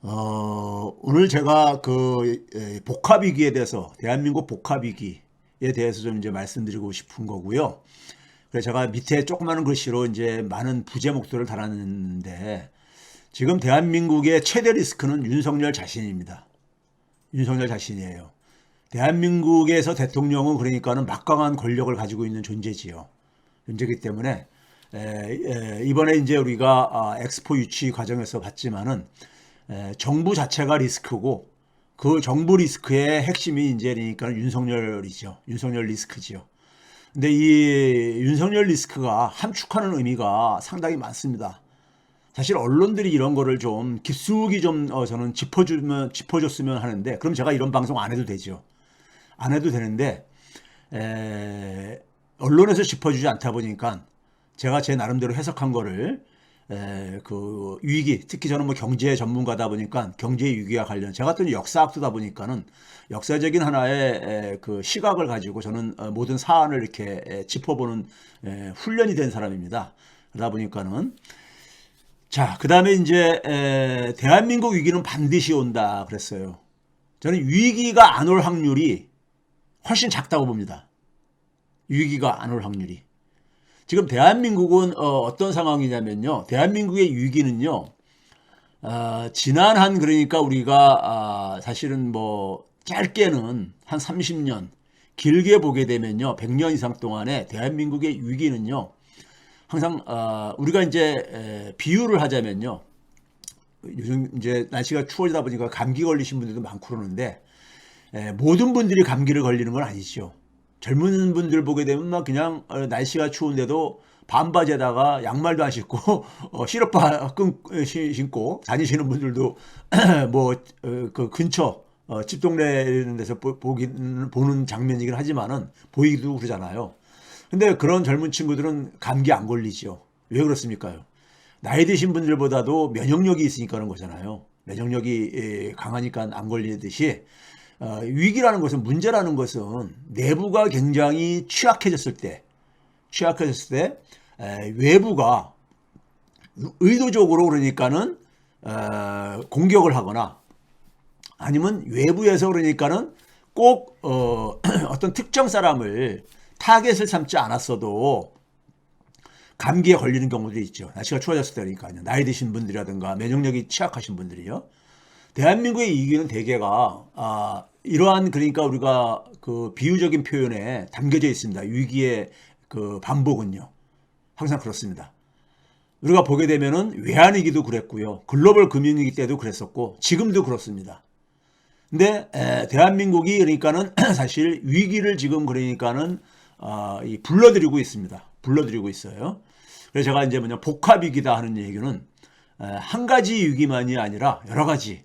오늘 제가 복합위기에 대해서, 대한민국 복합위기에 대해서 좀 이제 말씀드리고 싶은 거고요. 그래서 제가 밑에 조그마한 글씨로 이제 많은 부제목들을 달았는데, 지금 대한민국의 최대 리스크는 윤석열 자신입니다. 윤석열 자신이에요. 대한민국에서 대통령은 그러니까는 막강한 권력을 가지고 있는 존재지요. 존재이기 때문에, 이번에 이제 우리가 엑스포 유치 과정에서 봤지만은, 정부 자체가 리스크고 그 정부 리스크의 핵심이 이제 그러니까 윤석열이죠. 윤석열 리스크지요. 근데 이 윤석열 리스크가 함축하는 의미가 상당히 많습니다. 사실 언론들이 이런 거를 좀 깊숙이 좀 저는 짚어줬으면 하는데, 그럼 제가 이런 방송 안 해도 되죠. 안 해도 되는데 언론에서 짚어주지 않다 보니까 제가 제 나름대로 해석한 거를 그 위기, 특히 저는 뭐 경제 전문가다 보니까 경제 위기와 관련, 제가 또 역사학도다 보니까는 역사적인 하나의 그 시각을 가지고 저는 모든 사안을 이렇게 짚어보는 훈련이 된 사람입니다. 그러다 보니까는, 자, 그 다음에 이제 대한민국 위기는 반드시 온다 그랬어요. 저는 위기가 안 올 확률이 훨씬 작다고 봅니다. 위기가 안 올 확률이. 지금 대한민국은 어떤 상황이냐면요. 대한민국의 위기는요. 지난 한, 그러니까 우리가 사실은 뭐 짧게는 한 30년, 길게 보게 되면요. 100년 이상 동안에 대한민국의 위기는요. 항상 우리가 이제 비유를 하자면요. 요즘 이제 날씨가 추워지다 보니까 감기 걸리신 분들도 많고 그러는데, 모든 분들이 감기를 걸리는 건 아니죠. 젊은 분들 보게 되면 막 그냥 날씨가 추운데도 반바지에다가 양말도 안 신고 시럽바 신고 다니시는 분들도 뭐 그 근처 집 동네 이런 데서 보는 장면이긴 하지만은 보이기도 그러잖아요. 근데 그런 젊은 친구들은 감기 안 걸리죠. 왜 그렇습니까요? 나이 드신 분들보다도 면역력이 있으니까 그런 거잖아요. 면역력이 강하니까 안 걸리듯이, 위기라는 것은, 문제라는 것은 내부가 굉장히 취약해졌을 때 외부가 의도적으로 그러니까는 공격을 하거나, 아니면 외부에서 그러니까는 꼭 어떤 특정 사람을 타겟을 삼지 않았어도 감기에 걸리는 경우도 있죠. 날씨가 추워졌을 때니까요. 나이 드신 분들이라든가 면역력이 취약하신 분들이요. 대한민국의 위기는 대개가 이러한, 그러니까 우리가 그 비유적인 표현에 담겨져 있습니다. 위기의 그 반복은요. 항상 그렇습니다. 우리가 보게 되면은 외환위기도 그랬고요. 글로벌 금융위기 때도 그랬었고 지금도 그렇습니다. 근데 대한민국이 그러니까는 사실 위기를 지금 그러니까는 불러들이고 있습니다. 불러들이고 있어요. 그래서 제가 이제 복합위기다 하는 얘기는 한 가지 위기만이 아니라 여러 가지,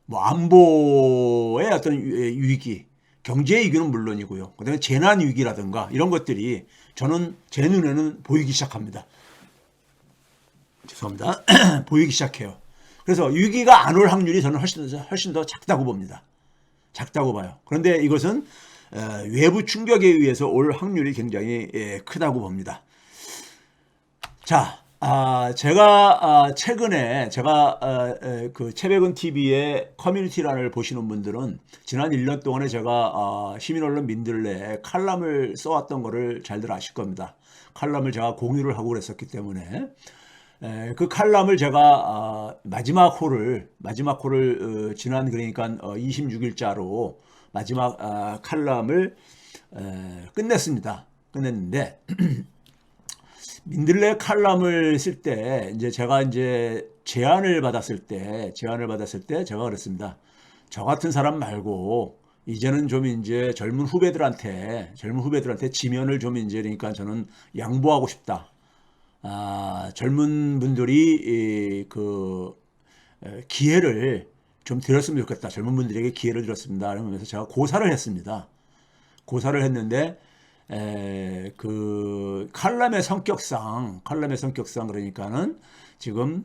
뭐 안보의 어떤 위기, 경제 위기는 물론이고요. 그다음에 재난 위기라든가 이런 것들이 저는 제 눈에는 보이기 시작합니다. 죄송합니다. 보이기 시작해요. 그래서 위기가 안 올 확률이 저는 훨씬 더 작다고 봅니다. 작다고 봐요. 그런데 이것은 외부 충격에 의해서 올 확률이 굉장히 크다고 봅니다. 자, 제가 최근에 그 채백은 TV의 커뮤니티란을 보시는 분들은 지난 1년 동안에 제가 시민언론 민들레에 칼럼을 써왔던 거를 잘들 아실 겁니다. 칼럼을 제가 공유를 하고 그랬었기 때문에 그 칼럼을 제가 마지막 홀을 지난, 그러니까 26일자로 마지막 칼럼을 끝냈습니다. 끝냈는데 민들레 칼럼을 쓸 때 이제 제가 이제 제안을 받았을 때 제가 그랬습니다. 저 같은 사람 말고 이제는 좀 이제 젊은 후배들한테 지면을 좀 이제, 그러니까 저는 양보하고 싶다. 젊은 분들이 그 기회를 좀 드렸으면 좋겠다. 젊은 분들에게 기회를 드렸습니다. 그러면서 제가 고사를 했습니다. 고사를 했는데 그 칼럼의 성격상 그러니까는 지금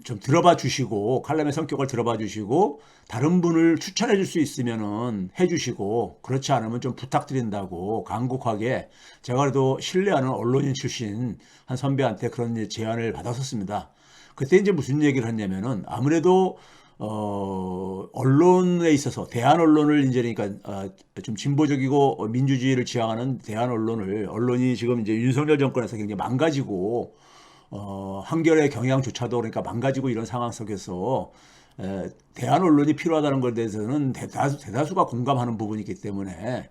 좀 들어봐 주시고, 칼럼의 성격을 들어봐 주시고 다른 분을 추천해 줄 수 있으면은 해 주시고, 그렇지 않으면 좀 부탁드린다고 간곡하게, 제가 그래도 신뢰하는 언론인 출신 한 선배한테 그런 제안을 받았었습니다. 그때 이제 무슨 얘기를 했냐면은 아무래도 언론에 있어서 대한 언론을 이제 그러니까 좀 진보적이고 민주주의를 지향하는 대한 언론이 지금 이제 윤석열 정권에서 굉장히 망가지고 한겨레 경향조차도 그러니까 망가지고 이런 상황 속에서 대한 언론이 필요하다는 것에 대해서는 대다수가 공감하는 부분이기 때문에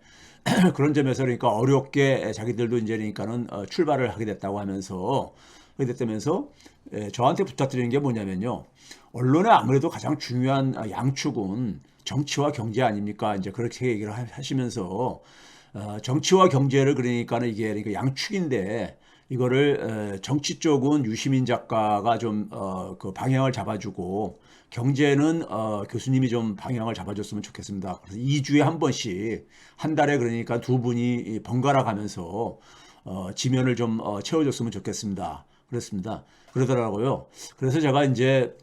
그런 점에서 그러니까 어렵게 자기들도 이제 그러니까는 출발을 하게 됐다고 하면서 그렇게 됐다면서 저한테 부탁드리는 게 뭐냐면요. 언론의 아무래도 가장 중요한 양축은 정치와 경제 아닙니까? 이제 그렇게 얘기를 하시면서 정치와 경제를 그러니까는 이게 그러니까 양축인데 이거를 정치 쪽은 유시민 작가가 좀 그 방향을 잡아주고 경제는 교수님이 좀 방향을 잡아줬으면 좋겠습니다. 그래서 2주에 한 번씩 한 달에 그러니까 두 분이 번갈아 가면서 지면을 좀 채워줬으면 좋겠습니다. 그렇습니다. 그러더라고요. 그래서 제가 이제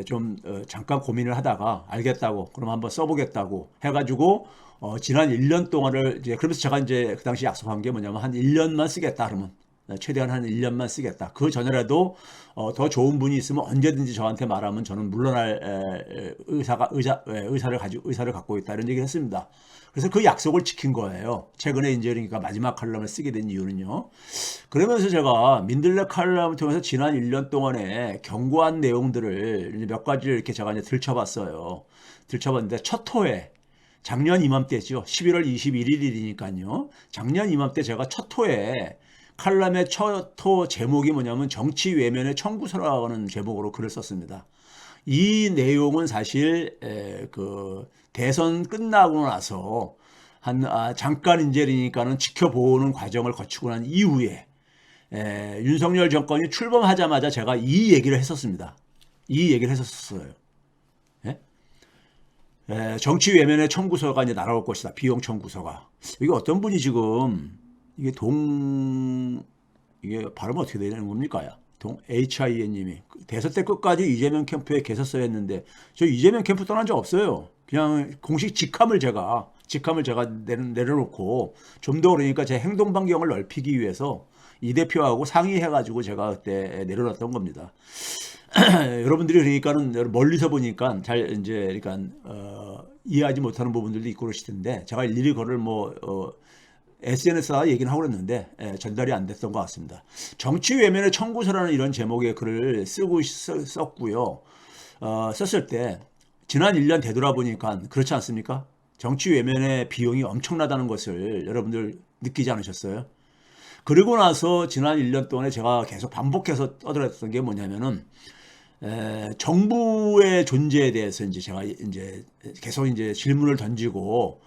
좀 잠깐 고민을 하다가 알겠다고 그럼 한번 써보겠다고 해가지고 지난 1년 동안을 이제 그러면서 제가 이제 그 당시 약속한 게 뭐냐면 한 1년만 쓰겠다 그러면 최대한 한 1년만 쓰겠다. 그 전에라도 더 좋은 분이 있으면 언제든지 저한테 말하면 저는 물러날 의사를 갖고 있다 이런 얘기를 했습니다. 그래서 그 약속을 지킨 거예요. 최근에 이제 그러니까 마지막 칼럼을 쓰게 된 이유는요. 그러면서 제가 민들레 칼럼을 통해서 지난 1년 동안에 경고한 내용들을 몇 가지를 이렇게 제가 이제 들춰봤어요. 들춰봤는데 첫 호에 작년 이맘때죠. 11월 21일이니까요. 작년 이맘때 제가 첫 호에 칼럼의 첫 호 제목이 뭐냐면 정치 외면의 청구서라는 제목으로 글을 썼습니다. 이 내용은 사실 그 대선 끝나고 나서 잠깐 이제 그러니까는 지켜보는 과정을 거치고 난 이후에 윤석열 정권이 출범하자마자 제가 이 얘기를 했었습니다. 이 얘기를 했었어요. 예? 정치 외면의 청구서가 이제 날아올 것이다. 비용 청구서가. 이게 어떤 분이 지금 이게 이게 발음 어떻게 되는 겁니까? HIN님이 대선 때 끝까지 이재명 캠프에 계셨어야 했는데 저 이재명 캠프 떠난 적 없어요. 그냥 공식 직함을 제가 내려놓고 좀 더 그러니까 제 행동 반경을 넓히기 위해서 이 대표하고 상의해가지고 제가 그때 내려놨던 겁니다. 여러분들이 그러니까는 멀리서 보니까 잘 이제 그러니까 이해하지 못하는 부분들도 있고 그러실 텐데 제가 일일이 그걸 SNS와 얘기는 하고 그랬는데 전달이 안 됐던 것 같습니다. 정치 외면의 청구서라는 이런 제목의 글을 썼고요. 썼을 때 지난 1년 되돌아보니까 그렇지 않습니까? 정치 외면의 비용이 엄청나다는 것을 여러분들 느끼지 않으셨어요? 그리고 나서 지난 1년 동안에 제가 계속 반복해서 떠들었던 게 뭐냐면은 정부의 존재에 대해서 이제 제가 이제 계속 이제 질문을 던지고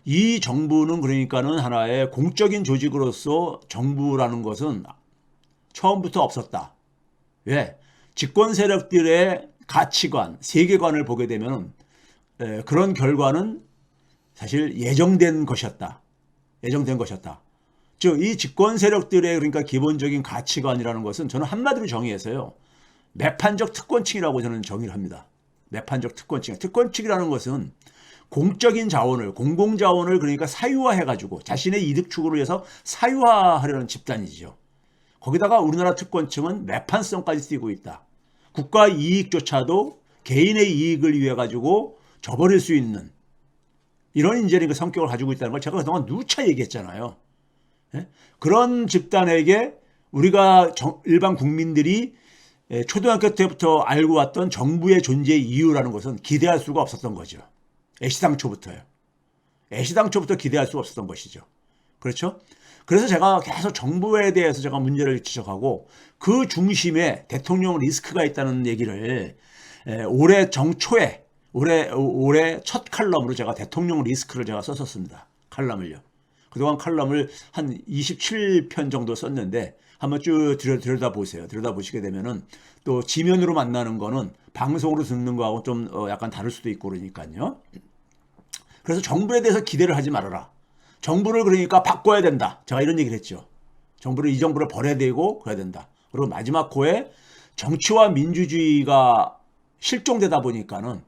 이 정부는 그러니까는 하나의 공적인 조직으로서 정부라는 것은 처음부터 없었다. 왜? 집권 세력들의 가치관, 세계관을 보게 되면 그런 결과는 사실 예정된 것이었다. 예정된 것이었다. 즉, 이 집권 세력들의 그러니까 기본적인 가치관이라는 것은 저는 한마디로 정의해서요. 매판적 특권층이라고 저는 정의를 합니다. 매판적 특권층. 특권층이라는 것은 공적인 자원을, 공공자원을 그러니까 사유화해가지고 자신의 이득 추구를 위해서 사유화하려는 집단이죠. 거기다가 우리나라 특권층은 매판성까지 띄고 있다. 국가 이익조차도 개인의 이익을 위해 가지고 저버릴 수 있는 이런 이제 그 성격을 가지고 있다는 걸 제가 그동안 누차 얘기했잖아요. 예? 그런 집단에게 우리가 일반 국민들이 초등학교 때부터 알고 왔던 정부의 존재의 이유라는 것은 기대할 수가 없었던 거죠. 애시당초부터요. 애시당초부터 기대할 수가 없었던 것이죠. 그렇죠? 그래서 제가 계속 정부에 대해서 제가 문제를 지적하고 그 중심에 대통령 리스크가 있다는 얘기를 올해 정초에 올해 첫 칼럼으로 제가 대통령 리스크를 제가 썼었습니다. 칼럼을요. 그동안 칼럼을 한 27편 정도 썼는데 한번 쭉 들여다보세요. 들여다보시게 되면은 또 지면으로 만나는 거는 방송으로 듣는 거하고 좀 약간 다를 수도 있고 그러니까요. 그래서 정부에 대해서 기대를 하지 말아라. 정부를 그러니까 바꿔야 된다. 제가 이런 얘기를 했죠. 이 정부를 버려야 되고 그래야 된다. 그리고 마지막 호에 정치와 민주주의가 실종되다 보니까는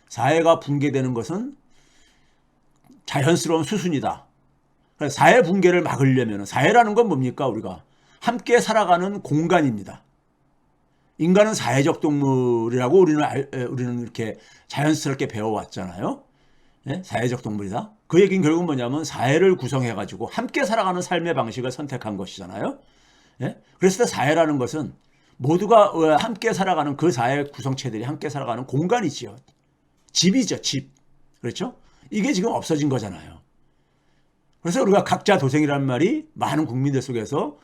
사회가 붕괴되는 것은 자연스러운 수순이다. 사회 붕괴를 막으려면 사회라는 건 뭡니까? 우리가 함께 살아가는 공간입니다. 인간은 사회적 동물이라고 우리는 이렇게 자연스럽게 배워왔잖아요. 예? 사회적 동물이다. 그 얘기는 결국은 뭐냐면 사회를 구성해가지고 함께 살아가는 삶의 방식을 선택한 것이잖아요. 예? 그래서 사회라는 것은 모두가 함께 살아가는 그 사회 구성체들이 함께 살아가는 공간이지요. 집이죠, 집. 그렇죠? 이게 지금 없어진 거잖아요. 그래서 우리가 각자 도생이라는 말이 많은 국민들 속에서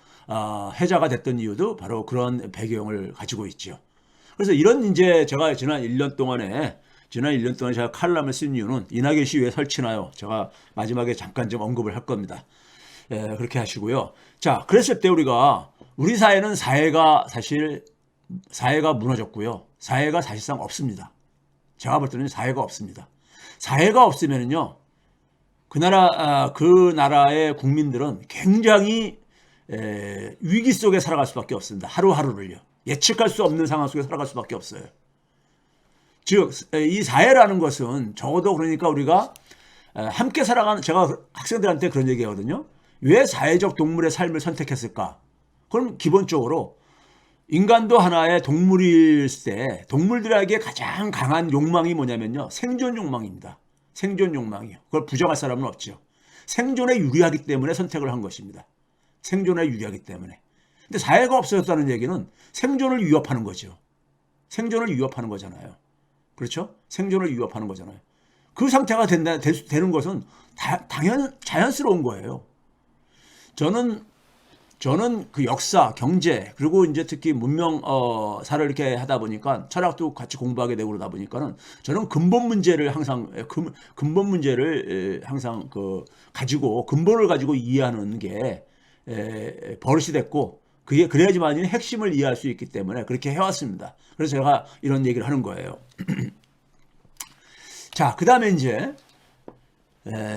회자가 됐던 이유도 바로 그런 배경을 가지고 있죠. 그래서 이런 이제 제가 지난 1년 동안에 제가 칼럼을 쓴 이유는 이낙연 씨 왜 설치나요? 제가 마지막에 잠깐 좀 언급을 할 겁니다. 예, 그렇게 하시고요. 자, 그랬을 때 우리 사회는 사회가 무너졌고요. 사회가 사실상 없습니다. 제가 볼 때는 사회가 없습니다. 사회가 없으면은요, 그 나라의 국민들은 굉장히 위기 속에 살아갈 수밖에 없습니다. 하루하루를요. 예측할 수 없는 상황 속에 살아갈 수밖에 없어요. 즉, 이 사회라는 것은 적어도 그러니까 우리가 함께 살아가는, 제가 학생들한테 그런 얘기 하거든요. 왜 사회적 동물의 삶을 선택했을까? 그럼 기본적으로 인간도 하나의 동물일 때 동물들에게 가장 강한 욕망이 뭐냐면요. 생존 욕망입니다. 생존 욕망이요. 그걸 부정할 사람은 없죠. 생존에 유리하기 때문에 선택을 한 것입니다. 생존에 유리하기 때문에. 근데 사회가 없어졌다는 얘기는 생존을 위협하는 거죠. 생존을 위협하는 거잖아요. 그렇죠? 생존을 위협하는 거잖아요. 그 상태가 되는 것은 자연스러운 거예요. 저는 그 역사, 경제, 그리고 이제 특히 문명사를 이렇게 하다 보니까 철학도 같이 공부하게 되고 그러다 보니까는 저는 근본 문제를 항상 가지고 근본을 가지고 이해하는 게 버릇이 됐고 그게 그래야지만 핵심을 이해할 수 있기 때문에 그렇게 해왔습니다. 그래서 제가 이런 얘기를 하는 거예요. 자, 그 다음에 이제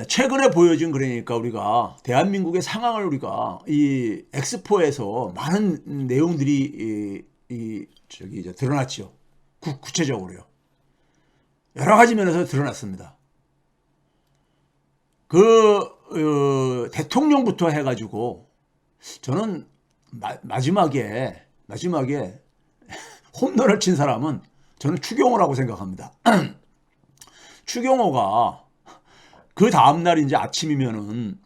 최근에 보여진 그러니까 우리가 대한민국의 상황을 우리가 이 엑스포에서 많은 내용들이 이제 드러났죠. 구체적으로요. 여러 가지 면에서 드러났습니다. 대통령부터 해가지고 저는 마지막에 홈런을 친 사람은 저는 추경호라고 생각합니다. 추경호가 그 다음날 이제 아침이면은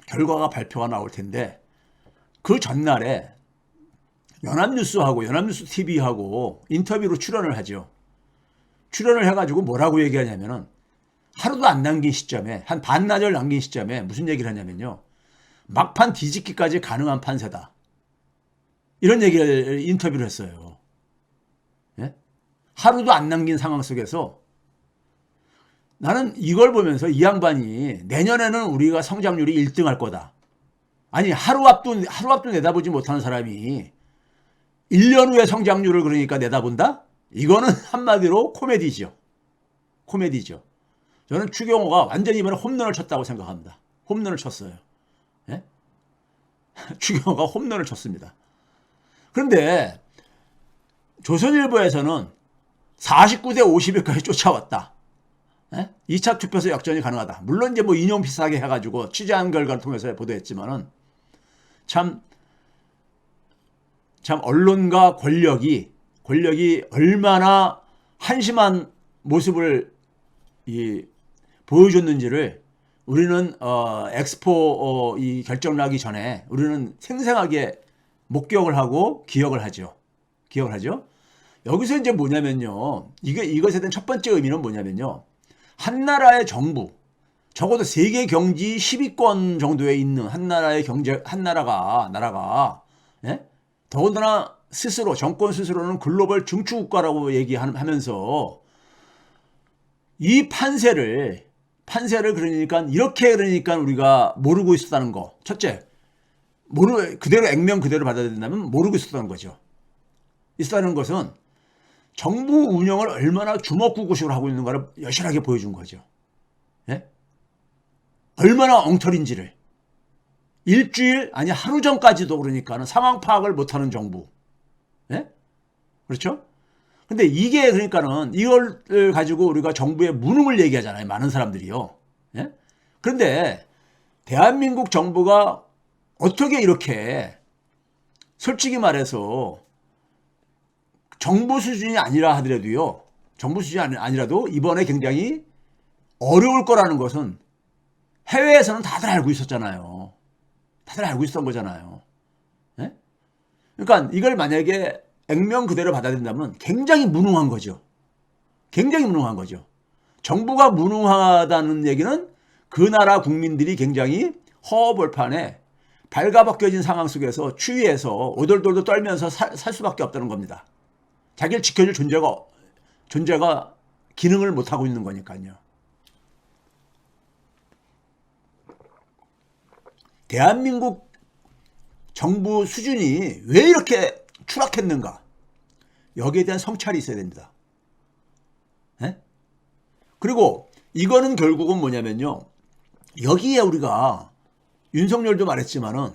결과가 발표가 나올 텐데 그 전날에 연합뉴스하고 연합뉴스 TV하고 인터뷰로 출연을 하죠. 출연을 해가지고 뭐라고 얘기하냐면은 하루도 안 남긴 시점에 한 반나절 남긴 시점에 무슨 얘기를 하냐면요. 막판 뒤집기까지 가능한 판세다. 이런 얘기를 인터뷰를 했어요. 예? 하루도 안 남긴 상황 속에서 나는 이걸 보면서 이 양반이 내년에는 우리가 성장률이 1등 할 거다. 아니 하루 앞도 내다보지 못하는 사람이 1년 후에 성장률을 그러니까 내다본다? 이거는 한마디로 코미디죠. 코미디죠. 저는 추경호가 완전히 이번에 홈런을 쳤다고 생각합니다. 홈런을 쳤어요. 예? 추경호가 홈런을 쳤습니다. 그런데 조선일보에서는 49대 50일까지 쫓아왔다. 2차 투표에서 역전이 가능하다. 물론 이제 뭐 인용 비슷하게 해가지고 취재한 결과를 통해서 보도했지만은 참 언론과 권력이 얼마나 한심한 모습을 보여줬는지를 우리는 엑스포 이 결정 나기 전에 우리는 생생하게 목격을 하고 기억을 하죠. 여기서 이제 뭐냐면요. 이것에 대한 첫 번째 의미는 뭐냐면요. 한 나라의 정부, 적어도 세계 경지 10위권 정도에 있는 한 나라가 예? 더군다나 정권 스스로는 글로벌 중추국가라고 얘기하면서 이 판세를 그러니까 우리가 모르고 있었다는 거. 첫째, 액면 그대로 받아들인다면 모르고 있었다는 거죠. 있었다는 것은 정부 운영을 얼마나 주먹구구식으로 하고 있는가를 여실하게 보여준 거죠. 예? 얼마나 엉터리인지를. 일주일, 아니 하루 전까지도 그러니까는 상황 파악을 못하는 정부. 예? 그렇죠? 근데 이게 그러니까는 이걸 가지고 우리가 정부의 무능을 얘기하잖아요. 많은 사람들이요. 예? 그런데 대한민국 정부가 어떻게 이렇게 솔직히 말해서 정부 수준이 아니라 하더라도요. 정부 수준이 아니라도 이번에 굉장히 어려울 거라는 것은 해외에서는 다들 알고 있었잖아요. 다들 알고 있었던 거잖아요. 네? 그러니까 이걸 만약에 액면 그대로 받아들인다면 굉장히 무능한 거죠. 굉장히 무능한 거죠. 정부가 무능하다는 얘기는 그 나라 국민들이 굉장히 허허벌판에 발가벗겨진 상황 속에서 추위에서 오돌돌돌 떨면서 살 수밖에 없다는 겁니다. 자기를 지켜줄 존재가 기능을 못하고 있는 거니까요. 대한민국 정부 수준이 왜 이렇게 추락했는가? 여기에 대한 성찰이 있어야 됩니다. 네? 그리고 이거는 결국은 뭐냐면요. 여기에 우리가 윤석열도 말했지만은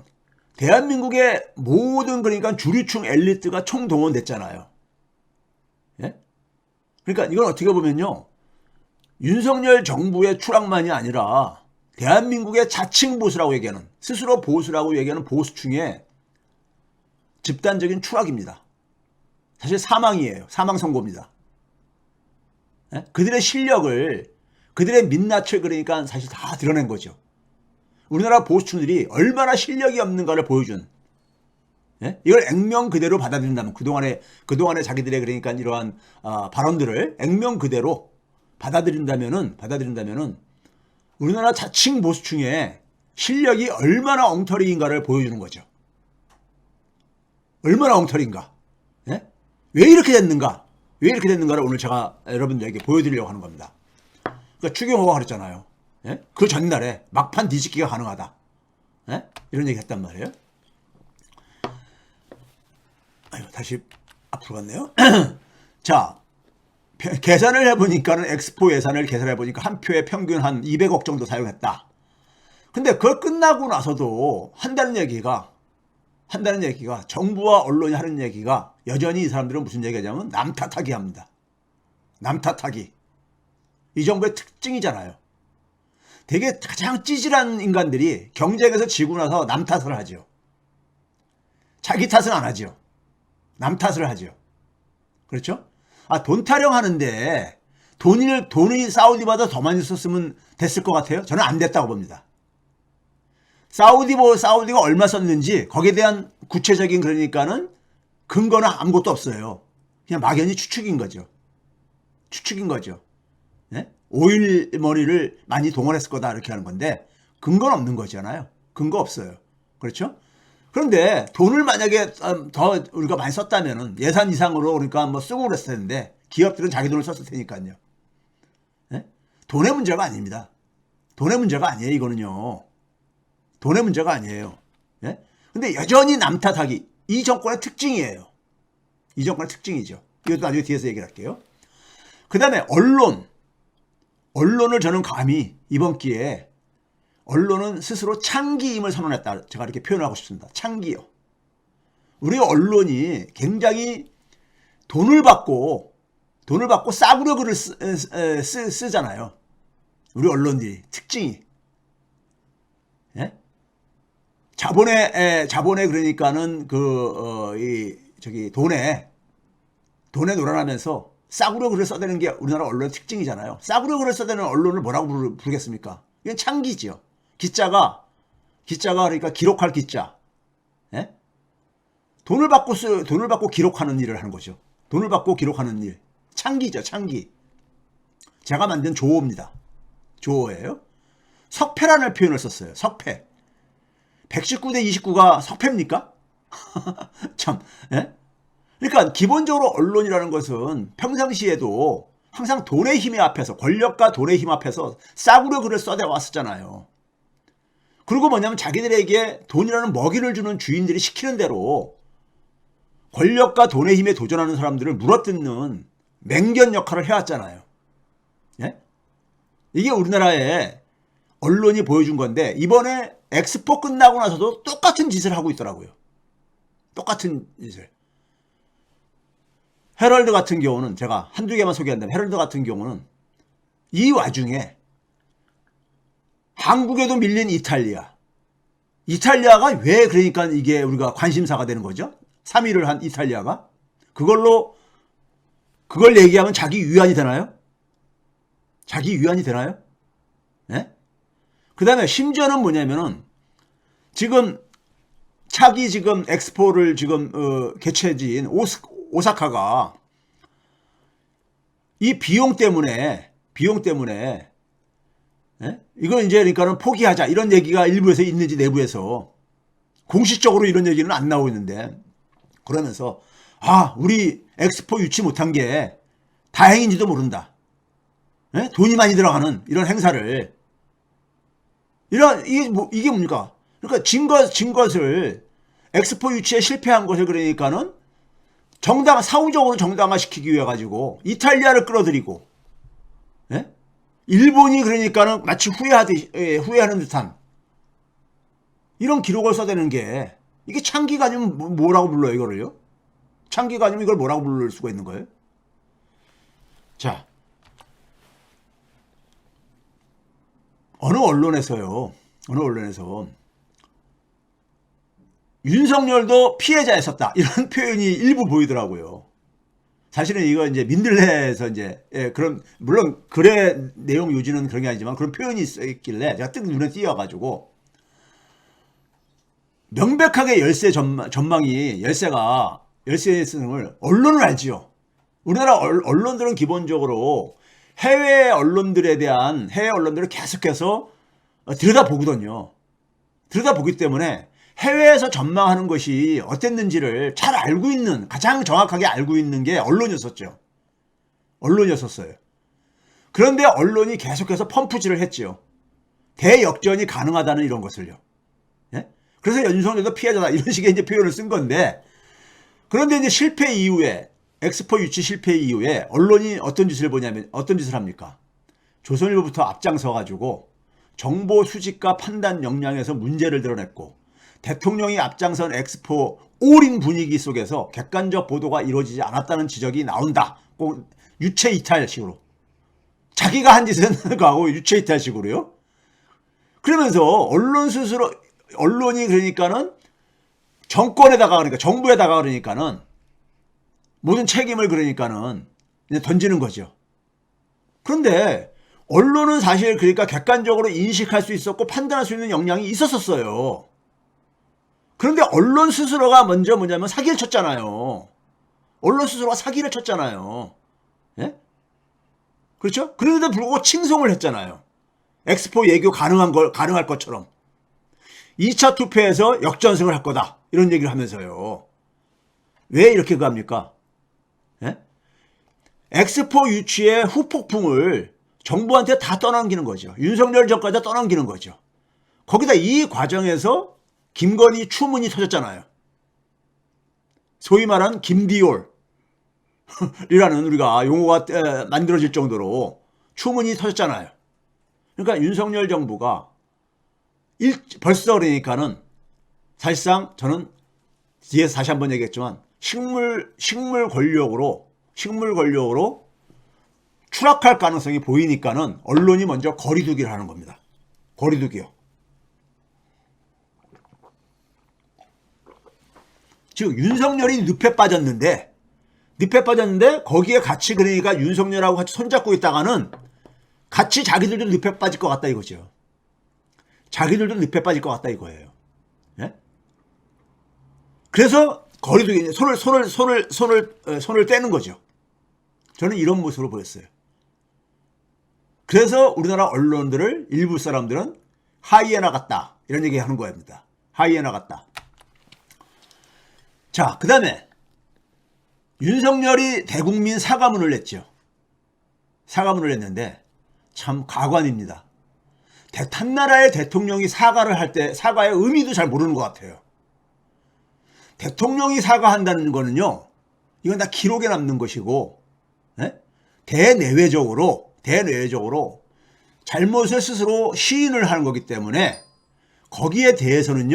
대한민국의 모든 그러니까 주류층 엘리트가 총동원됐잖아요. 예? 그러니까 이건 어떻게 보면요. 윤석열 정부의 추락만이 아니라 대한민국의 자칭 보수라고 얘기하는 스스로 보수라고 얘기하는 보수층의 집단적인 추락입니다. 사실 사망이에요. 사망 선고입니다. 예? 그들의 실력을 그들의 민낯을 그러니까 사실 다 드러낸 거죠. 우리나라 보수층들이 얼마나 실력이 없는가를 보여준 예? 이걸 액면 그대로 받아들인다면 그동안에 자기들의 그러니까 이러한 발언들을 액면 그대로 받아들인다면은 우리나라 자칭 보수층의 실력이 얼마나 엉터리인가를 보여주는 거죠. 얼마나 엉터리인가. 예? 왜 이렇게 됐는가를 오늘 제가 여러분들에게 보여드리려고 하는 겁니다. 그러니까 추경호가 그랬잖아요. 예? 그 전날에 막판 뒤집기가 가능하다. 예? 이런 얘기 했단 말이에요. 다시 앞으로 갔네요. 자, 계산을 해보니까는 엑스포 예산을 계산해보니까 한 표에 평균 한 200억 정도 사용했다. 근데 그걸 끝나고 나서도 한다는 얘기가 정부와 언론이 하는 얘기가 여전히 이 사람들은 무슨 얘기하냐면 남 탓하기 합니다. 남 탓하기. 이 정부의 특징이잖아요. 되게 가장 찌질한 인간들이 경쟁에서 지고 나서 남 탓을 하죠. 자기 탓은 안 하죠. 남 탓을 하죠. 그렇죠? 돈 타령하는데 돈이 사우디보다 더 많이 썼으면 됐을 것 같아요? 저는 안 됐다고 봅니다. 사우디가 얼마 썼는지 거기에 대한 구체적인 그러니까는 근거는 아무것도 없어요. 그냥 막연히 추측인 거죠. 네? 오일 머니를 많이 동원했을 거다 이렇게 하는 건데 근거는 없는 거잖아요. 근거 없어요. 그렇죠? 그런데 돈을 만약에 더 우리가 많이 썼다면은 예산 이상으로 그러니까 뭐 쓰고 그랬을 텐데 기업들은 자기 돈을 썼을 테니까요. 네? 돈의 문제가 아닙니다. 돈의 문제가 아니에요. 이거는요. 돈의 문제가 아니에요. 네? 근데 여전히 남 탓하기 이 정권의 특징이에요. 이 정권의 특징이죠. 이것도 나중에 뒤에서 얘기를 할게요. 그 다음에 언론을 저는 감히 이번 기회에 언론은 스스로 창기임을 선언했다. 제가 이렇게 표현하고 싶습니다. 창기요. 우리 언론이 굉장히 돈을 받고 싸구려 글을 쓰잖아요. 우리 언론들이 특징이. 예? 자본에 그러니까는 돈에 놀아나면서 싸구려 글을 써대는 게 우리나라 언론의 특징이잖아요. 싸구려 글을 써대는 언론을 뭐라고 부르겠습니까? 이건 창기죠. 기자가 그러니까 기록할 기자. 예? 돈을 받고 기록하는 일을 하는 거죠. 돈을 받고 기록하는 일. 창기죠, 창기. 제가 만든 조어입니다. 조어예요. 석패라는 표현을 썼어요. 석패. 119대 29가 석패입니까? 참, 예? 그러니까 기본적으로 언론이라는 것은 평상시에도 항상 돈의 힘에 앞에서 권력과 돈의 힘 앞에서 싸구려 글을 써대왔었잖아요. 그리고 뭐냐면 자기들에게 돈이라는 먹이를 주는 주인들이 시키는 대로 권력과 돈의 힘에 도전하는 사람들을 물어뜯는 맹견 역할을 해왔잖아요. 예? 이게 우리나라의 언론이 보여준 건데 이번에 엑스포 끝나고 나서도 똑같은 짓을 하고 있더라고요. 똑같은 짓을. 헤럴드 같은 경우는 제가 한두 개만 소개한다면 헤럴드 같은 경우는 이 와중에 한국에도 밀린 이탈리아가 왜 그러니까 이게 우리가 관심사가 되는 거죠? 3위를 한 이탈리아가 그걸로 그걸 얘기하면 자기 위안이 되나요? 자기 위안이 되나요? 예? 그 다음에 심지어는 뭐냐면은 지금 차기 지금 엑스포를 지금 개최지인 오사카가 이 비용 때문에 예? 이거 이제 그러니까는 포기하자 이런 얘기가 일부에서 있는지 내부에서 공식적으로 이런 얘기는 안 나오고 있는데 그러면서 우리 엑스포 유치 못한 게 다행인지도 모른다. 예? 돈이 많이 들어가는 이런 행사를 이게 뭡니까? 그러니까 진 것을 엑스포 유치에 실패한 것을 그러니까는 사후적으로 정당화시키기 위해 가지고 이탈리아를 끌어들이고, 예? 일본이 그러니까는 마치 후회하는 듯한 이런 기록을 써대는 게 이게 창기가 아니면 뭐라고 불러요 이거를요? 창기가 아니면 이걸 뭐라고 부를 수가 있는 거예요? 자, 어느 언론에서 윤석열도 피해자였었다 이런 표현이 일부 보이더라고요. 사실은 이거 이제 민들레에서 이제 그런 물론 글의 내용 요지는 그런 게 아니지만 그런 표현이 있길래 제가 뜩 눈에 띄어가지고 명백하게 열세 쓰는 언론을 알지요. 우리나라 언론들은 기본적으로 해외 언론들을 계속해서 들여다보거든요. 들여다보기 때문에 해외에서 전망하는 것이 어땠는지를 잘 알고 있는, 가장 정확하게 알고 있는 게 언론이었어요. 그런데 언론이 계속해서 펌프질을 했지요. 대역전이 가능하다는 이런 것을요. 예? 그래서 윤석열도 피해자다 이런 식의 이제 표현을 쓴 건데, 그런데 이제 엑스포 유치 실패 이후에 언론이 어떤 짓을 합니까? 조선일보부터 앞장서 가지고 정보 수집과 판단 역량에서 문제를 드러냈고, 대통령이 앞장선 엑스포 올인 분위기 속에서 객관적 보도가 이루어지지 않았다는 지적이 나온다. 꼭 유체 이탈식으로. 자기가 한 짓은 하고 유체 이탈식으로요. 그러면서 언론이 그러니까는 정부에다가 그러니까는 모든 책임을 그러니까는 그냥 던지는 거죠. 그런데 언론은 사실 그러니까 객관적으로 인식할 수 있었고 판단할 수 있는 역량이 있었어요. 그런데 언론 스스로가 먼저 뭐냐면 사기를 쳤잖아요. 예? 그렇죠? 그런데도 불구하고 칭송을 했잖아요. 엑스포 예교 가능할 것처럼. 2차 투표에서 역전승을 할 거다. 이런 얘기를 하면서요. 왜 이렇게 합니까? 예? 엑스포 유치의 후폭풍을 정부한테 다 떠넘기는 거죠. 윤석열 정권까지 떠넘기는 거죠. 거기다 이 과정에서 김건희 추문이 터졌잖아요. 소위 말하는 김디올이라는 우리가 용어가 만들어질 정도로 추문이 터졌잖아요. 그러니까 윤석열 정부가 벌써 그러니까는 사실상 저는 뒤에서 다시 한번 얘기했지만 식물 권력으로 추락할 가능성이 보이니까는 언론이 먼저 거리두기를 하는 겁니다. 거리두기요. 즉 윤석열이 늪에 빠졌는데 거기에 같이 그러니까 윤석열하고 같이 손잡고 있다가는 같이 자기들도 늪에 빠질 것 같다 이거죠. 자기들도 늪에 빠질 것 같다 이거예요. 예? 그래서 거리두기 손을 떼는 거죠. 저는 이런 모습으로 보였어요. 그래서 우리나라 언론들을 일부 사람들은 하이에나 같다 이런 얘기 하는 겁니다. 하이에나 같다. 자, 그 다음에 윤석열이 대국민 사과문을 냈죠. 사과문을 냈는데 참 가관입니다. 한 나라의 대통령이 사과를 할 때 사과의 의미도 잘 모르는 것 같아요. 대통령이 사과한다는 거는요, 이건 다 기록에 남는 것이고, 예? 대내외적으로 잘못을 스스로 시인을 하는 거기 때문에 거기에 대해서는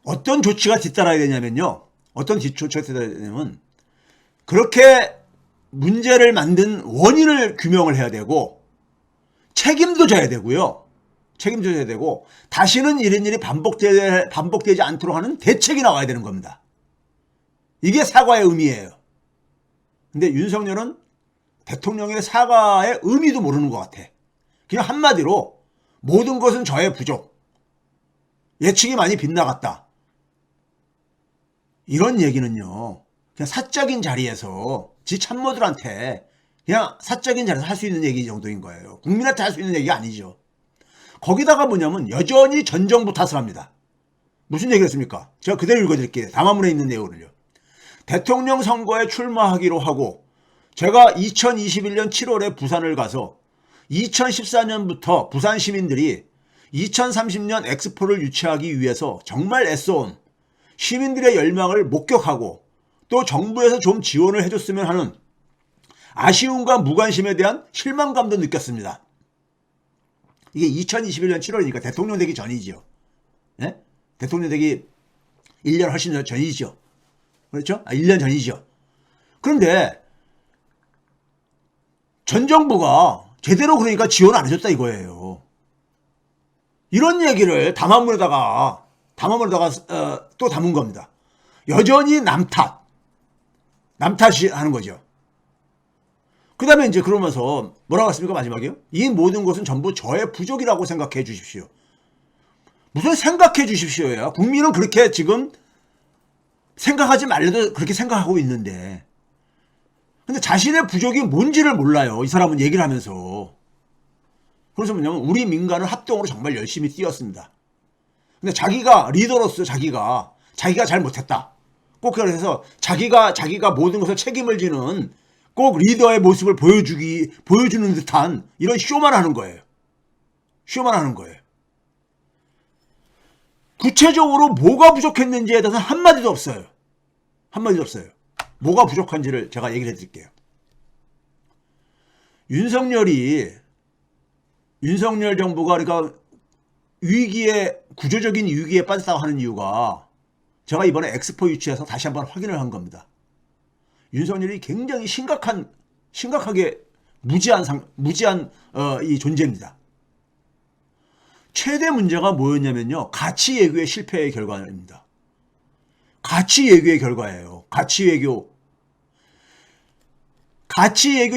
어떤 조치가 뒤따라야 되냐면요. 그렇게 문제를 만든 원인을 규명을 해야 되고 책임도 져야 되고 다시는 이런 일이 반복되지 않도록 하는 대책이 나와야 되는 겁니다. 이게 사과의 의미예요. 근데 윤석열은 대통령의 사과의 의미도 모르는 것 같아. 그냥 한마디로 모든 것은 저의 부족, 예측이 많이 빗나갔다, 이런 얘기는요 그냥 사적인 자리에서 지 참모들한테 그냥 사적인 자리에서 할 수 있는 얘기 정도인 거예요. 국민한테 할 수 있는 얘기가 아니죠. 거기다가 뭐냐면 여전히 전 정부 탓을 합니다. 무슨 얘기를 했습니까? 제가 그대로 읽어드릴게요. 담화문에 있는 내용을요. 대통령 선거에 출마하기로 하고 제가 2021년 7월에 부산을 가서 2014년부터 부산 시민들이 2030년 엑스포를 유치하기 위해서 정말 애써온 시민들의 열망을 목격하고 또 정부에서 좀 지원을 해줬으면 하는 아쉬움과 무관심에 대한 실망감도 느꼈습니다. 이게 2021년 7월이니까 대통령 되기 전이죠. 예? 대통령 되기 1년 훨씬 전이죠. 그렇죠? 1년 전이죠. 그런데 전 정부가 제대로 그러니까 지원 안 해줬다 이거예요. 이런 얘기를 담화문에다가 또 담은 겁니다. 여전히 남 탓이 하는 거죠. 그 다음에 이제 그러면서 뭐라고 했습니까? 마지막에요. 이 모든 것은 전부 저의 부족이라고 생각해 주십시오. 무슨 생각해 주십시오야. 국민은 그렇게 지금 생각하지 말래도 그렇게 생각하고 있는데. 근데 자신의 부족이 뭔지를 몰라요. 이 사람은 얘기를 하면서. 그래서 뭐냐면 우리 민간은 합동으로 정말 열심히 뛰었습니다. 근데 자기가 리더로서 자기가 잘 못했다. 꼭 그래서 자기가 모든 것을 책임을 지는 꼭 리더의 모습을 보여주는 듯한 이런 쇼만 하는 거예요. 쇼만 하는 거예요. 구체적으로 뭐가 부족했는지에 대해서 한마디도 없어요. 한마디도 없어요. 뭐가 부족한지를 제가 얘기를 해드릴게요. 윤석열 정부가 그러니까 구조적인 위기에 빠졌다고 하는 이유가 제가 이번에 엑스포 유치해서 다시 한번 확인을 한 겁니다. 윤석열이 굉장히 심각하게 무지한 이 존재입니다. 최대 문제가 뭐였냐면요. 가치 외교의 실패의 결과입니다. 가치 외교의 결과예요. 가치 외교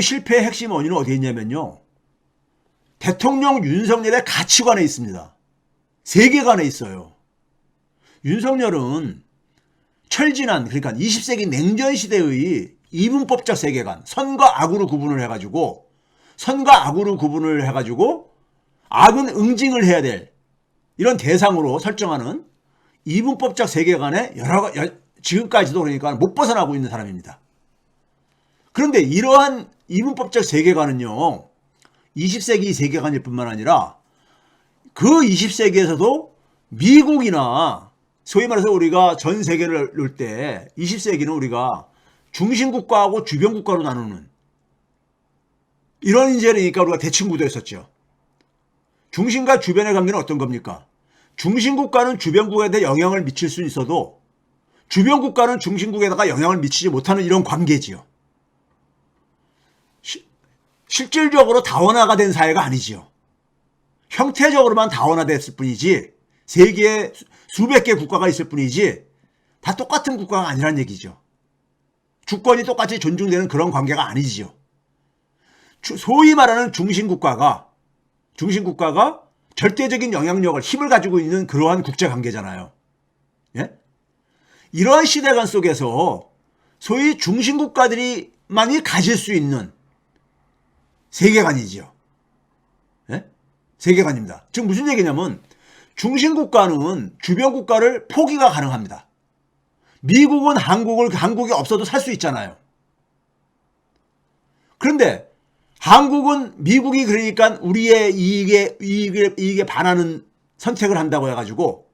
실패의 핵심 원인은 어디에 있냐면요. 대통령 윤석열의 가치관에 있습니다. 세계관에 있어요. 윤석열은 철진한 그러니까 20세기 냉전 시대의 이분법적 세계관, 선과 악으로 구분을 해가지고 악은 응징을 해야 될 이런 대상으로 설정하는 이분법적 세계관에 지금까지도 그러니까 못 벗어나고 있는 사람입니다. 그런데 이러한 이분법적 세계관은요. 20세기 세계관일 뿐만 아니라 그 20세기에서도 미국이나 소위 말해서 우리가 전 세계를 놓을 때 20세기는 우리가 중심국가하고 주변국가로 나누는 이런 인재니까 우리가 대칭구도였었죠. 중심과 주변의 관계는 어떤 겁니까? 중심국가는 주변국에 대해 영향을 미칠 수 있어도 주변국가는 중심국에다가 영향을 미치지 못하는 이런 관계지요. 실질적으로 다원화가 된 사회가 아니지요. 형태적으로만 다원화됐을 뿐이지 세계에 수백 개 국가가 있을 뿐이지 다 똑같은 국가가 아니란 얘기죠. 주권이 똑같이 존중되는 그런 관계가 아니지요. 소위 말하는 중심국가가 절대적인 영향력을 힘을 가지고 있는 그러한 국제관계잖아요. 예? 이러한 시대관 속에서 소위 중심국가들이만이 가질 수 있는 세계관이지요. 예? 세계관입니다. 지금 무슨 얘기냐면 중심국가는 주변국가를 포기가 가능합니다. 미국은 한국이 없어도 살 수 있잖아요. 그런데 한국은 미국이 그러니까 우리의 이익에 반하는 선택을 한다고 해가지고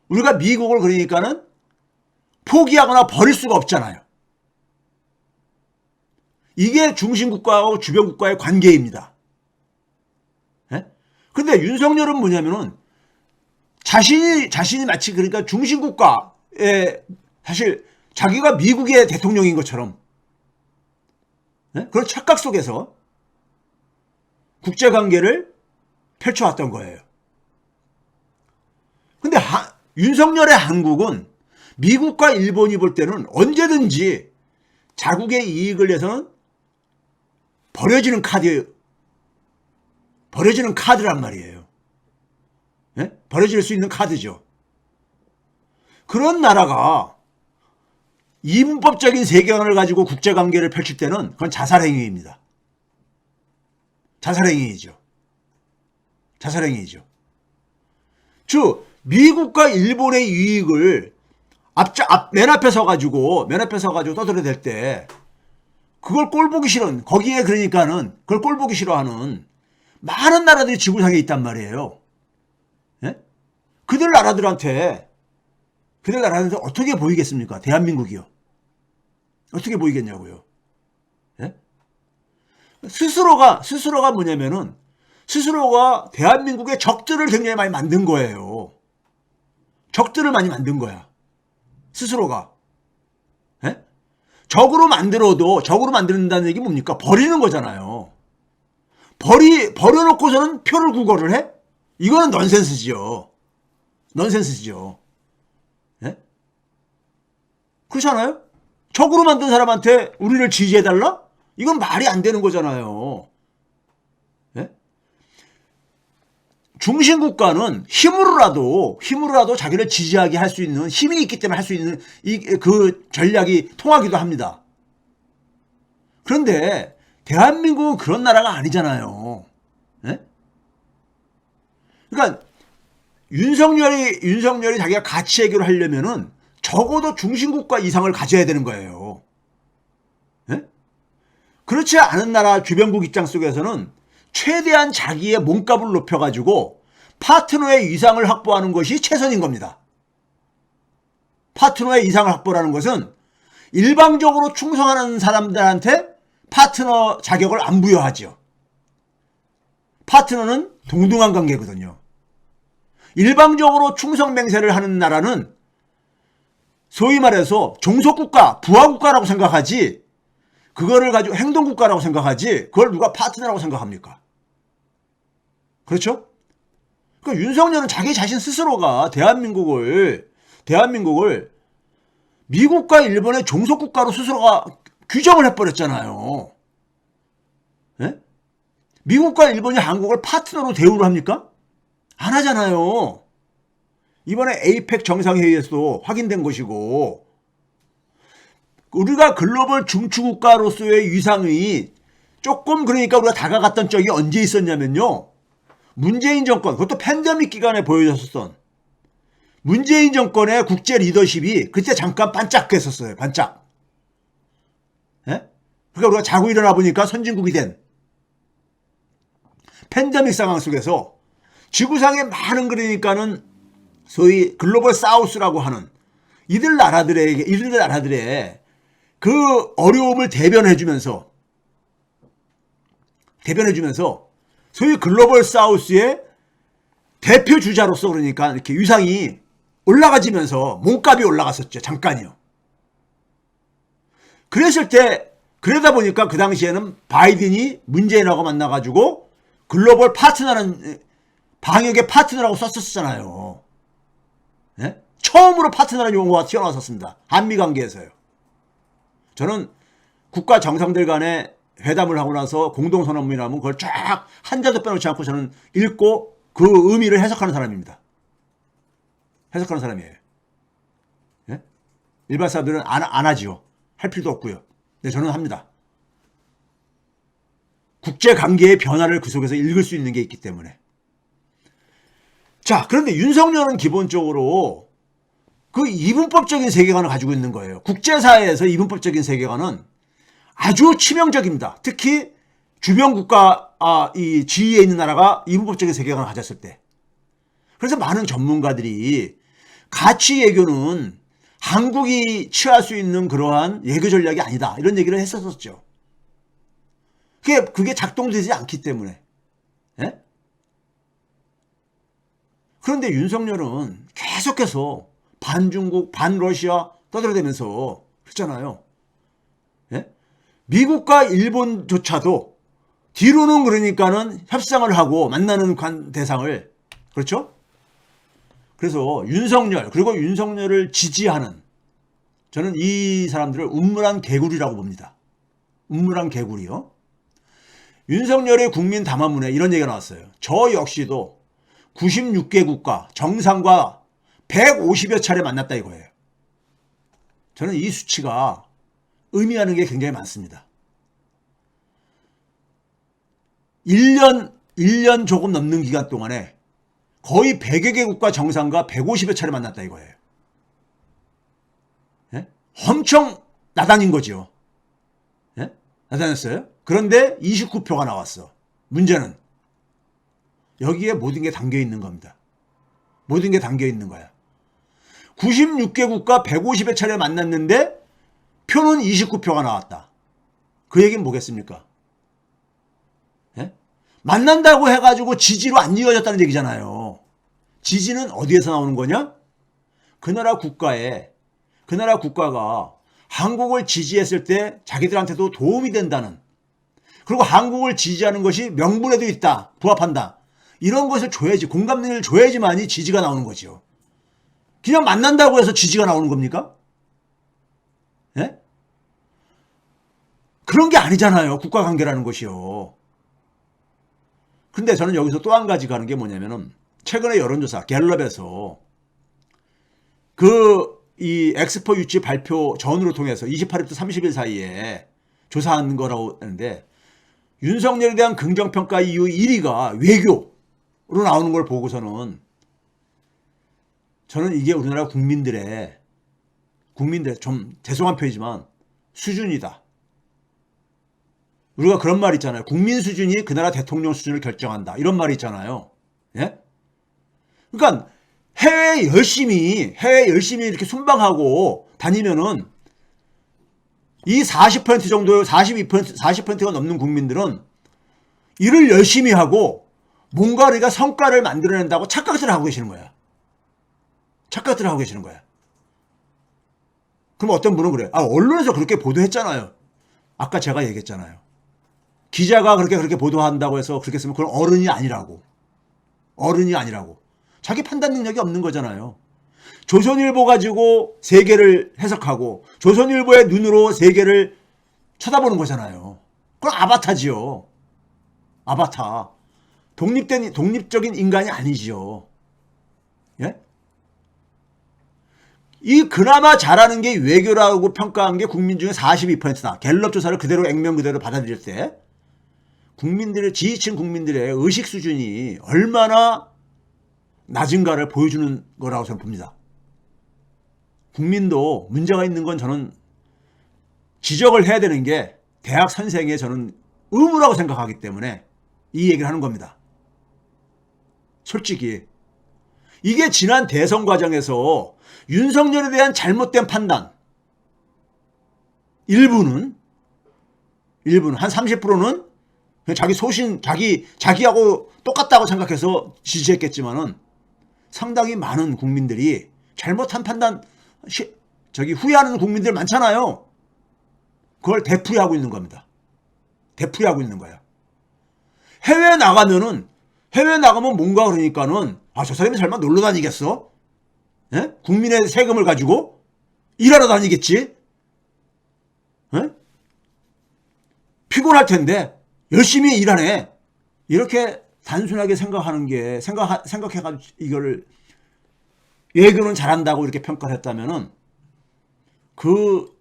우리가 미국을 그러니까는 포기하거나 버릴 수가 없잖아요. 이게 중심국가하고 주변국가의 관계입니다. 그런데 예? 윤석열은 뭐냐면은 자신이 마치 그러니까 중심국가에 사실 자기가 미국의 대통령인 것처럼 예? 그런 착각 속에서 국제관계를 펼쳐왔던 거예요. 근데 윤석열의 한국은 미국과 일본이 볼 때는 언제든지 자국의 이익을 위해서는 버려지는 카드란 말이에요. 예? 버려질 수 있는 카드죠. 그런 나라가 이분법적인 세계관을 가지고 국제관계를 펼칠 때는 그건 자살행위입니다. 자살행위이죠. 자살행위이죠. 즉 미국과 일본의 이익을 맨 앞에 서가지고 떠들어댈 때 그걸 꼴보기 싫은, 거기에 그러니까는 그걸 꼴보기 싫어하는 많은 나라들이 지구상에 있단 말이에요. 예? 그들 나라들한테 어떻게 보이겠습니까? 대한민국이요. 어떻게 보이겠냐고요. 예? 스스로가 뭐냐면은 스스로가 대한민국의 적들을 굉장히 많이 만든 거예요. 적들을 많이 만든 거야. 스스로가. 예? 적으로 만든다는 얘기 뭡니까? 버리는 거잖아요. 버려놓고서는 표를 구걸을 해? 이거는 넌센스지요. 예? 그렇지 않아요? 적으로 만든 사람한테 우리를 지지해달라? 이건 말이 안 되는 거잖아요. 예? 중심국가는 힘으로라도 자기를 지지하게 할 수 있는 힘이 있기 때문에 할 수 있는 그 전략이 통하기도 합니다. 그런데 대한민국은 그런 나라가 아니잖아요. 예? 그러니까 윤석열이 자기가 가치 해결을 하려면은 적어도 중심국가 이상을 가져야 되는 거예요. 예? 그렇지 않은 나라 주변국 입장 속에서는 최대한 자기의 몸값을 높여가지고 파트너의 이상을 확보하는 것이 최선인 겁니다. 파트너의 이상을 확보하는 것은 일방적으로 충성하는 사람들한테 파트너 자격을 안 부여하죠. 파트너는 동등한 관계거든요. 일방적으로 충성 맹세를 하는 나라는 소위 말해서 종속국가, 부하국가라고 생각하지, 그거를 가지고 행동국가라고 생각하지, 그걸 누가 파트너라고 생각합니까? 그렇죠? 그러니까 윤석열은 자기 자신 스스로가 대한민국을 미국과 일본의 종속국가로 스스로가 규정을 해버렸잖아요. 예? 미국과 일본이 한국을 파트너로 대우를 합니까? 안 하잖아요. 이번에 에이펙 정상회의에서도 확인된 것이고, 우리가 글로벌 중추국가로서의 위상이 조금 그러니까 우리가 다가갔던 적이 언제 있었냐면요. 문재인 정권, 그것도 팬데믹 기간에 보여줬었던 문재인 정권의 국제 리더십이 그때 잠깐 반짝했었어요. 반짝. 예? 그러니까 우리가 자고 일어나 보니까 선진국이 된 팬데믹 상황 속에서 지구상에 많은 그러니까는 소위 글로벌 사우스라고 하는 이들 나라들의 그 어려움을 대변해주면서 소위 글로벌 사우스의 대표 주자로서 그러니까 이렇게 위상이 올라가지면서 몸값이 올라갔었죠. 잠깐이요. 그러다 보니까 그 당시에는 바이든이 문재인하고 만나가지고 글로벌 파트너라는 방역의 파트너라고 썼었잖아요. 네? 처음으로 파트너라는 용어가 튀어나왔었습니다. 한미관계에서요. 저는 국가 정상들 간에 회담을 하고 나서 공동선언문이 나오면 그걸 쫙 한자도 빼놓지 않고 저는 읽고 그 의미를 해석하는 사람입니다. 해석하는 사람이에요. 예? 일반 사람들은 안 하지요. 할 필요도 없고요. 근데 저는 합니다. 국제관계의 변화를 그 속에서 읽을 수 있는 게 있기 때문에. 자, 그런데 윤석열은 기본적으로 그 이분법적인 세계관을 가지고 있는 거예요. 국제사회에서 이분법적인 세계관은 아주 치명적입니다. 특히 주변 국가, 이 지위에 있는 나라가 이분법적인 세계관을 가졌을 때. 그래서 많은 전문가들이 가치 외교는 한국이 취할 수 있는 그러한 외교 전략이 아니다. 이런 얘기를 했었었죠. 그게 작동되지 않기 때문에. 예? 그런데 윤석열은 계속해서 반중국, 반러시아 떠들어대면서 그랬잖아요. 예? 미국과 일본조차도 뒤로는 그러니까는 협상을 하고 만나는 대상을, 그렇죠? 그래서 윤석열, 그리고 윤석열을 지지하는 저는 이 사람들을 운물한 개구리라고 봅니다. 운물한 개구리요. 윤석열의 국민 담화문에 이런 얘기가 나왔어요. 저 역시도 96개 국가 정상과 150여 차례 만났다 이거예요. 저는 이 수치가 의미하는 게 굉장히 많습니다. 1년 조금 넘는 기간 동안에 거의 100여 개 국가 정상과 150여 차례 만났다 이거예요. 예? 엄청 나다닌 거죠. 예? 나다녔어요. 그런데 29표가 나왔어. 문제는 여기에 모든 게 담겨 있는 겁니다. 모든 게 담겨 있는 거야. 96개 국가 150여 차례 만났는데 표는 29표가 나왔다. 그 얘기는 뭐겠습니까? 예? 만난다고 해가지고 지지로 안 이어졌다는 얘기잖아요. 지지는 어디에서 나오는 거냐? 그 나라 국가가 한국을 지지했을 때 자기들한테도 도움이 된다는, 그리고 한국을 지지하는 것이 명분에도 있다, 부합한다, 이런 것을 줘야지, 공감대를 줘야지만이 지지가 나오는 거죠. 그냥 만난다고 해서 지지가 나오는 겁니까? 예? 그런 게 아니잖아요. 국가관계라는 것이요. 근데 저는 여기서 또 한 가지 가는 게 뭐냐면은, 최근에 여론조사 갤럽에서 이 엑스포 유치 발표 전후를 통해서 28일부터 30일 사이에 조사한 거라고 하는데, 윤석열에 대한 긍정평가 이후 1위가 외교로 나오는 걸 보고서는 저는 이게 우리나라 국민들의 좀 죄송한 표현이지만 수준이다. 우리가 그런 말 있잖아요. 국민 수준이 그 나라 대통령 수준을 결정한다. 이런 말이 있잖아요. 예? 그러니까 해외 열심히 이렇게 순방하고 다니면은 이 40% 정도, 40%가 넘는 국민들은 일을 열심히 하고 뭔가 우리가 성과를 만들어낸다고 착각을 하고 계시는 거야. 착각을 하고 계시는 거야. 그럼 어떤 분은 그래. 언론에서 그렇게 보도했잖아요. 아까 제가 얘기했잖아요. 기자가 그렇게 보도한다고 해서 그렇게 쓰면 그건 어른이 아니라고. 자기 판단 능력이 없는 거잖아요. 조선일보 가지고 세계를 해석하고 조선일보의 눈으로 세계를 쳐다보는 거잖아요. 그건 아바타지요. 아바타. 독립적인 인간이 아니지요. 예? 이 그나마 잘하는 게 외교라고 평가한 게 국민 중에 42%다. 갤럽 조사를 그대로 액면 그대로 받아들일 때 지지층 국민들의 의식 수준이 얼마나 낮은가를 보여주는 거라고 저는 봅니다. 국민도 문제가 있는 건 저는 지적을 해야 되는 게 대학 선생의 저는 의무라고 생각하기 때문에 이 얘기를 하는 겁니다. 솔직히 이게 지난 대선 과정에서 윤석열에 대한 잘못된 판단, 일부는 한 30%는 자기 소신, 자기하고 똑같다고 생각해서 지지했겠지만은 상당히 많은 국민들이 잘못한 판단 후회하는 국민들 많잖아요. 그걸 되풀이하고 있는 겁니다. 되풀이하고 있는 거야. 해외 나가면 뭔가 그러니까는 저 사람이 설마 놀러 다니겠어? 예? 국민의 세금을 가지고 일하러 다니겠지? 예? 피곤할 텐데 열심히 일하네. 이렇게 단순하게 생각해가지고 이거를 외교는 잘한다고 이렇게 평가를 했다면은 그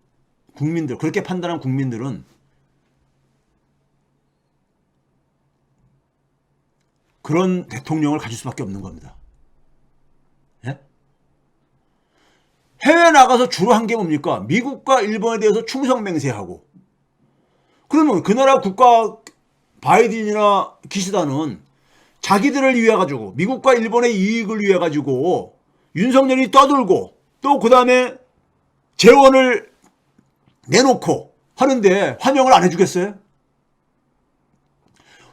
국민들, 그렇게 판단한 국민들은 그런 대통령을 가질 수밖에 없는 겁니다. 예? 해외 나가서 주로 한 게 뭡니까? 미국과 일본에 대해서 충성 맹세하고, 그러면 그 나라 국가 바이든이나 기시다는 자기들을 위해 가지고 미국과 일본의 이익을 위해 가지고 윤석열이 떠들고 또 그 다음에 재원을 내놓고 하는데 환영을 안 해주겠어요?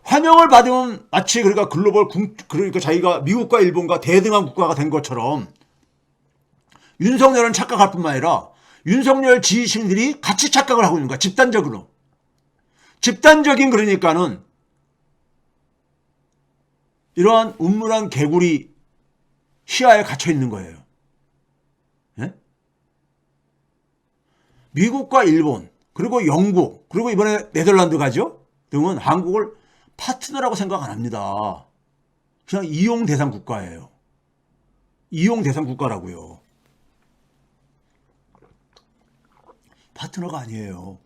환영을 받으면 마치 그러니까 그러니까 자기가 미국과 일본과 대등한 국가가 된 것처럼 윤석열은 착각할 뿐만 아니라 윤석열 지지층들이 같이 착각을 하고 있는 거야. 집단적인 그러니까는 이러한 음물한 개구리 시야에 갇혀 있는 거예요. 예? 미국과 일본, 그리고 영국, 그리고 이번에 네덜란드 가죠? 등은 한국을 파트너라고 생각 안 합니다. 그냥 이용 대상 국가예요. 이용 대상 국가라고요. 파트너가 아니에요.